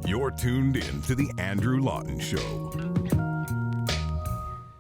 You're tuned in to The Andrew Lawton Show.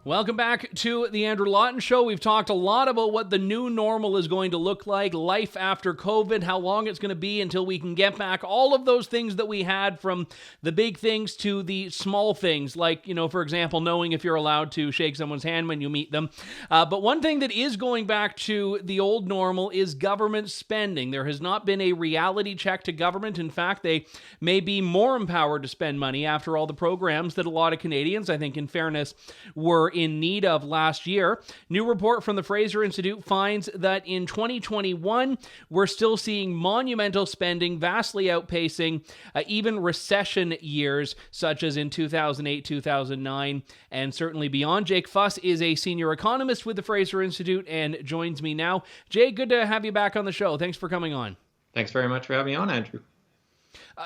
Welcome back to the Andrew Lawton Show. We've talked a lot about what the new normal is going to look like, life after COVID, how long it's going to be until we can get back all of those things that we had, from the big things to the small things, like, for example, knowing if you're allowed to shake someone's hand when you meet them. But one thing that is going back to the old normal is government spending. There has not been a reality check to government. In fact, they may be more empowered to spend money after all the programs that a lot of Canadians, I think in fairness, were in need of last year. New report from the Fraser Institute finds that in 2021, we're still seeing monumental spending, vastly outpacing even recession years, such as in 2008, 2009, and certainly beyond. Jake Fuss is a senior economist with the Fraser Institute and joins me now. Jay, good to have you back on the show. Thanks for coming on. Thanks very much for having me on, Andrew.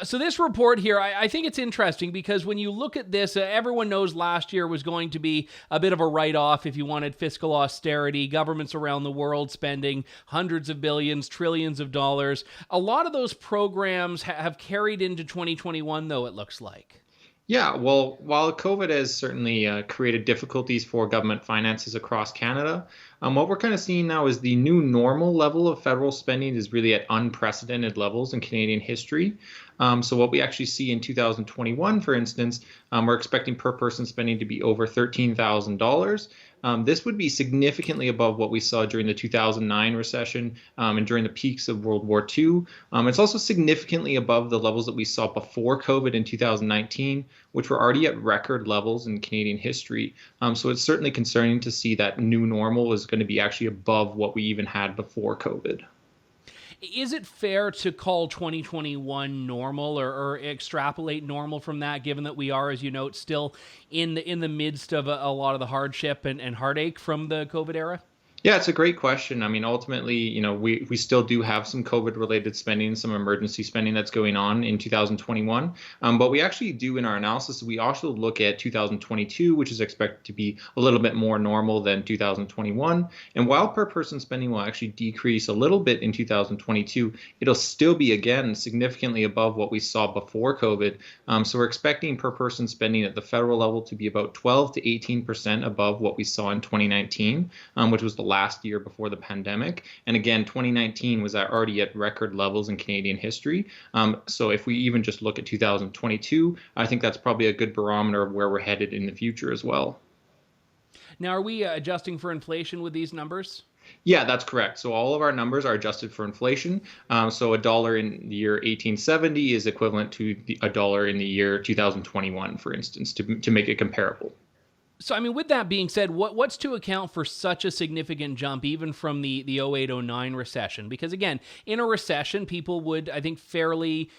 So this report here, I think it's interesting because when you look at this, everyone knows last year was going to be a bit of a write-off if you wanted fiscal austerity, governments around the world spending hundreds of billions, trillions of dollars. A lot of those programs have carried into 2021, though, it looks like. Yeah, well, while COVID has certainly created difficulties for government finances across Canada, what we're kind of seeing now is the new normal level of federal spending is really at unprecedented levels in Canadian history. So what we actually see in 2021, for instance, we're expecting per person spending to be over $13,000. This would be significantly above what we saw during the 2009 recession and during the peaks of World War II. It's also significantly above the levels that we saw before COVID in 2019, which were already at record levels in Canadian history. So it's certainly concerning to see that new normal is going to be actually above what we even had before COVID. Is it fair to call 2021 normal or extrapolate normal from that, given that we are, as you note, still in the midst of a lot of the hardship and heartache from the COVID era? Yeah, it's a great question. I mean, ultimately, we still do have some COVID-related spending, some emergency spending that's going on in 2021. But we actually do, in our analysis, we also look at 2022, which is expected to be a little bit more normal than 2021. And while per person spending will actually decrease a little bit in 2022, it'll still be, again, significantly above what we saw before COVID. So we're expecting per person spending at the federal level to be about 12 to 18% above what we saw in 2019, which was the last year before the pandemic. And again, 2019 was already at record levels in Canadian history. So if we even just look at 2022, I think that's probably a good barometer of where we're headed in the future as well. Now, are we adjusting for inflation with these numbers? Yeah, that's correct. So all of our numbers are adjusted for inflation. So a dollar in the year 1870 is equivalent to a dollar in the year 2021, for instance, to make it comparable. So, I mean, with that being said, what's to account for such a significant jump, even from the 08-09 recession? Because, again, in a recession, people would, I think, fairly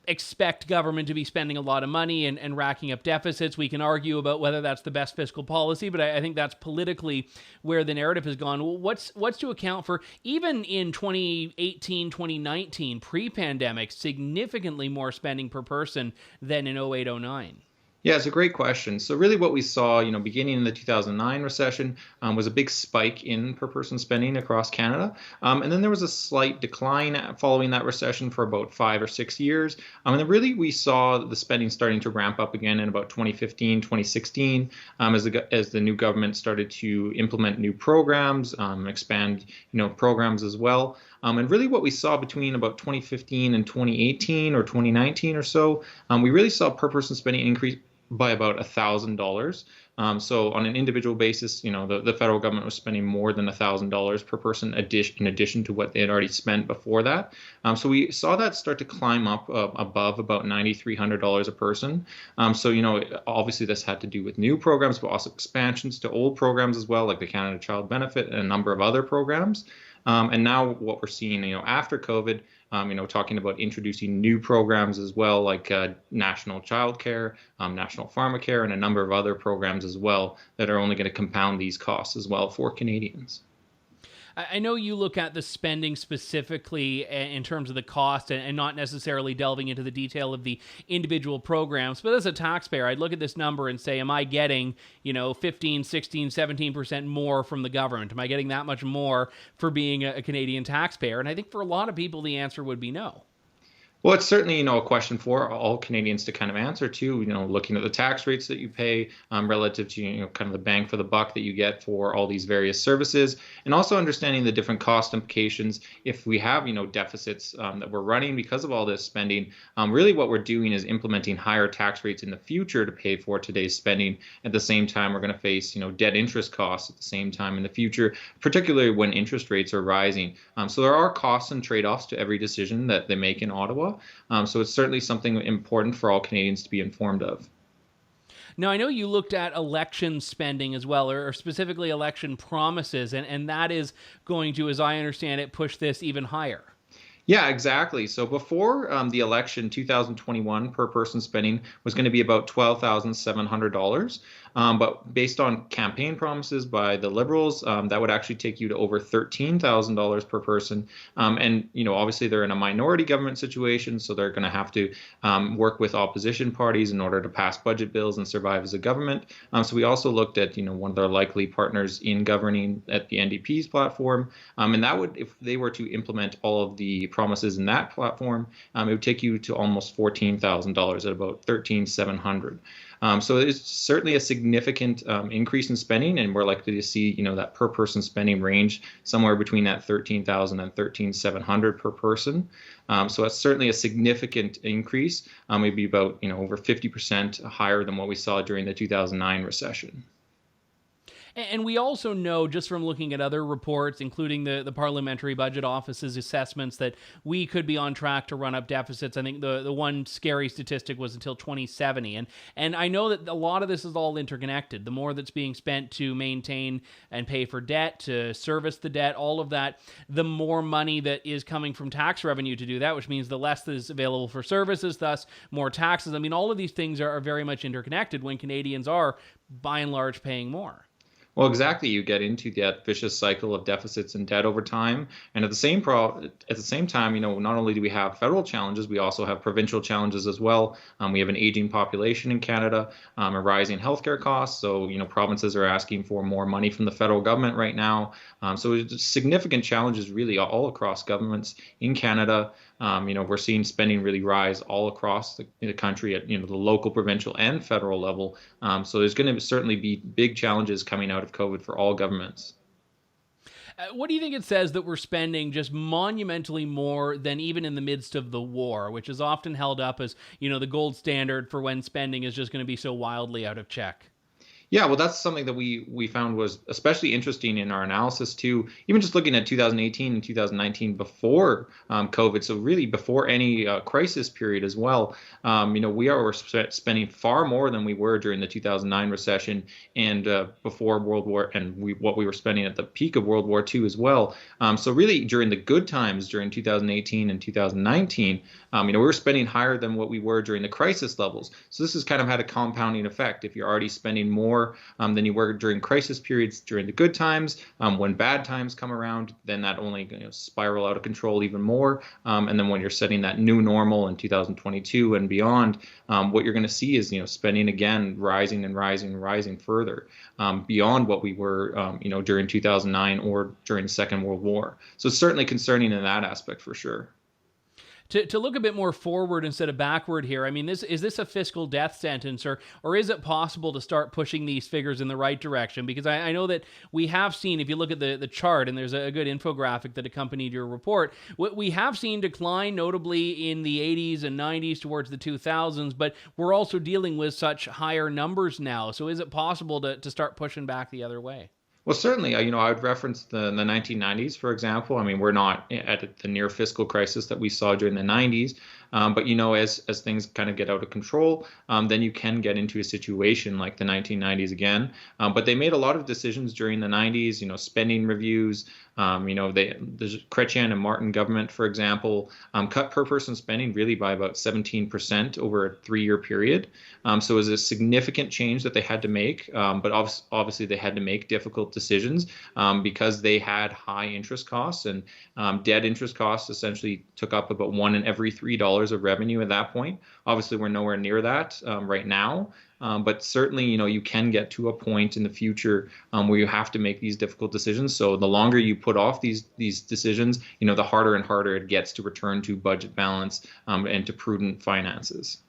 expect government to be spending a lot of money and racking up deficits. We can argue about whether that's the best fiscal policy, but I think that's politically where the narrative has gone. Well, what's to account for, even in 2018, 2019, pre-pandemic, significantly more spending per person than in 08-09? Yeah, it's a great question. So really what we saw, beginning in the 2009 recession was a big spike in per person spending across Canada. And then there was a slight decline following that recession for about 5 or 6 years. And then really we saw the spending starting to ramp up again in about 2015, 2016, as the new government started to implement new programs, expand, programs as well. And really what we saw between about 2015 and 2018 or 2019 or so, we really saw per person spending increase by about $1,000. So on an individual basis, the federal government was spending more than $1,000 per person in addition to what they had already spent before that. So we saw that start to climb up above about $9,300 a person. So, obviously this had to do with new programs, but also expansions to old programs as well, like the Canada Child Benefit and a number of other programs. And now what we're seeing, after COVID, talking about introducing new programs as well, like national childcare, national pharmacare, and a number of other programs as well that are only going to compound these costs as well for Canadians. I know you look at the spending specifically in terms of the cost and not necessarily delving into the detail of the individual programs, but as a taxpayer, I'd look at this number and say, am I getting, 15, 16, 17% more from the government? Am I getting that much more for being a Canadian taxpayer? And I think for a lot of people, the answer would be no. Well, it's certainly, a question for all Canadians to kind of answer too, looking at the tax rates that you pay relative to, kind of the bang for the buck that you get for all these various services, and also understanding the different cost implications if we have, deficits that we're running because of all this spending. Really what we're doing is implementing higher tax rates in the future to pay for today's spending. At the same time, we're going to face, debt interest costs at the same time in the future, particularly when interest rates are rising. So there are costs and trade-offs to every decision that they make in Ottawa. So it's certainly something important for all Canadians to be informed of. Now, I know you looked at election spending as well, or specifically election promises, and that is going to, as I understand it, push this even higher. Yeah, exactly. So before the election, 2021 per person spending was going to be about $12,700. But based on campaign promises by the Liberals, that would actually take you to over $13,000 per person. And, obviously they're in a minority government situation, so they're going to have to work with opposition parties in order to pass budget bills and survive as a government. So we also looked at, one of their likely partners in governing at the NDP's platform. And that would, if they were to implement all of the promises in that platform, it would take you to almost $14,000 at about $13,700. So it's certainly a significant increase in spending, and we're likely to see, that per person spending range somewhere between that $13,000 and $13,700 per person. So that's certainly a significant increase, maybe about, over 50% higher than what we saw during the 2009 recession. And we also know, just from looking at other reports, including the Parliamentary Budget Office's assessments, that we could be on track to run up deficits. I think the one scary statistic was until 2070. And I know that a lot of this is all interconnected. The more that's being spent to maintain and pay for debt, to service the debt, all of that, the more money that is coming from tax revenue to do that, which means the less that is available for services, thus more taxes. I mean, all of these things are very much interconnected when Canadians are, by and large, paying more. Well, exactly. You get into that vicious cycle of deficits and debt over time, and at the same time, not only do we have federal challenges, we also have provincial challenges as well. We have an aging population in Canada, a rising healthcare costs. So, provinces are asking for more money from the federal government right now. So, it's significant challenges really all across governments in Canada. We're seeing spending really rise all across the country at, the local, provincial, and federal level. So there's going to certainly be big challenges coming out of COVID for all governments. What do you think it says that we're spending just monumentally more than even in the midst of the war, which is often held up as, the gold standard for when spending is just going to be so wildly out of check? Yeah, well, that's something that we found was especially interesting in our analysis too. Even just looking at 2018 and 2019 before COVID, so really before any crisis period as well. We are spending far more than we were during the 2009 recession and before World War, and what we were spending at the peak of World War II as well. So really during the good times during 2018 and 2019, we were spending higher than what we were during the crisis levels. So this has kind of had a compounding effect. If you're already spending more than you were during crisis periods during the good times, when bad times come around, then that only spiral out of control even more. And then when you're setting that new normal in 2022 and beyond, what you're going to see is spending again rising and rising and rising further beyond what we were during 2009 or during the Second World War. So it's certainly concerning in that aspect for sure. To look a bit more forward instead of backward here, I mean, is this a fiscal death sentence, or is it possible to start pushing these figures in the right direction? Because I know that we have seen, if you look at the chart, and there's a good infographic that accompanied your report, we have seen decline notably in the 80s and 90s towards the 2000s, but we're also dealing with such higher numbers now. So is it possible to start pushing back the other way? Well, certainly, I would reference the 1990s, for example. I mean, we're not at the near fiscal crisis that we saw during the 90s. But, as things kind of get out of control, then you can get into a situation like the 1990s again. But they made a lot of decisions during the 90s, spending reviews. The Chrétien and Martin government, for example, cut per person spending really by about 17% over a 3-year period. So it was a significant change that they had to make. But obviously they had to make difficult decisions because they had high interest costs, and debt interest costs essentially took up about $1 in every $3 of revenue at that point. Obviously, we're nowhere near that right now. But certainly, you can get to a point in the future where you have to make these difficult decisions. So the longer you put off these decisions, the harder and harder it gets to return to budget balance and to prudent finances.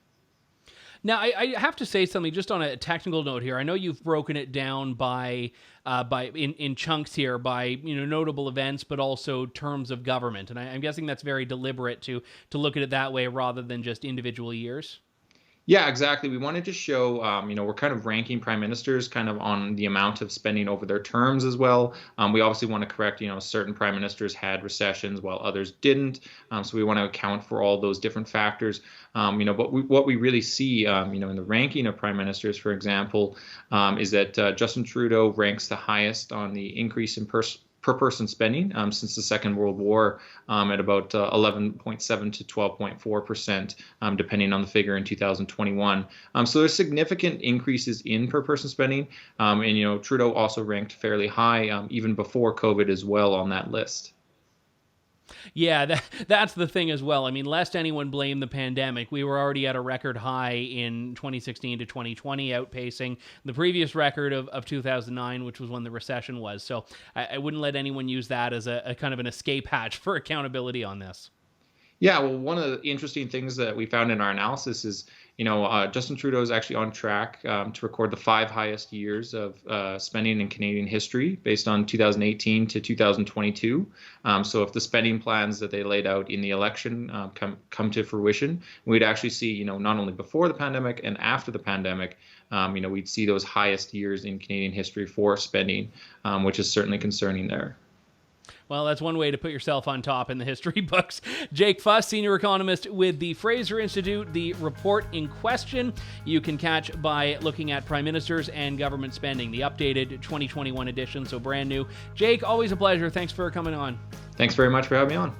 Now, I have to say something just on a technical note here. I know you've broken it down by in chunks here by notable events, but also terms of government, and I'm guessing that's very deliberate to look at it that way rather than just individual years. Yeah, exactly. We wanted to show, we're kind of ranking prime ministers kind of on the amount of spending over their terms as well. We obviously want to correct, certain prime ministers had recessions while others didn't. So we want to account for all those different factors. But what we really see, in the ranking of prime ministers, for example, is that Justin Trudeau ranks the highest on the increase in per person spending since the Second World War at about 11.7 to 12.4%, depending on the figure in 2021. So there's significant increases in per person spending. And Trudeau also ranked fairly high even before COVID as well on that list. Yeah, that's the thing as well. I mean, lest anyone blame the pandemic, we were already at a record high in 2016 to 2020, outpacing the previous record of 2009, which was when the recession was. So I wouldn't let anyone use that as a kind of an escape hatch for accountability on this. Yeah, well, one of the interesting things that we found in our analysis is, Justin Trudeau is actually on track to record the 5 highest years of spending in Canadian history based on 2018 to 2022. So if the spending plans that they laid out in the election come to fruition, we'd actually see, not only before the pandemic and after the pandemic, we'd see those highest years in Canadian history for spending, which is certainly concerning there. Well, that's one way to put yourself on top in the history books. Jake Fuss, senior economist with the Fraser Institute. The report in question you can catch by looking at prime ministers and government spending, the updated 2021 edition, so brand new. Jake, always a pleasure. Thanks for coming on. Thanks very much for having me on.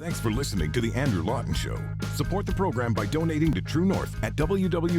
Thanks for listening to The Andrew Lawton Show. Support the program by donating to True North at www.tnc.news.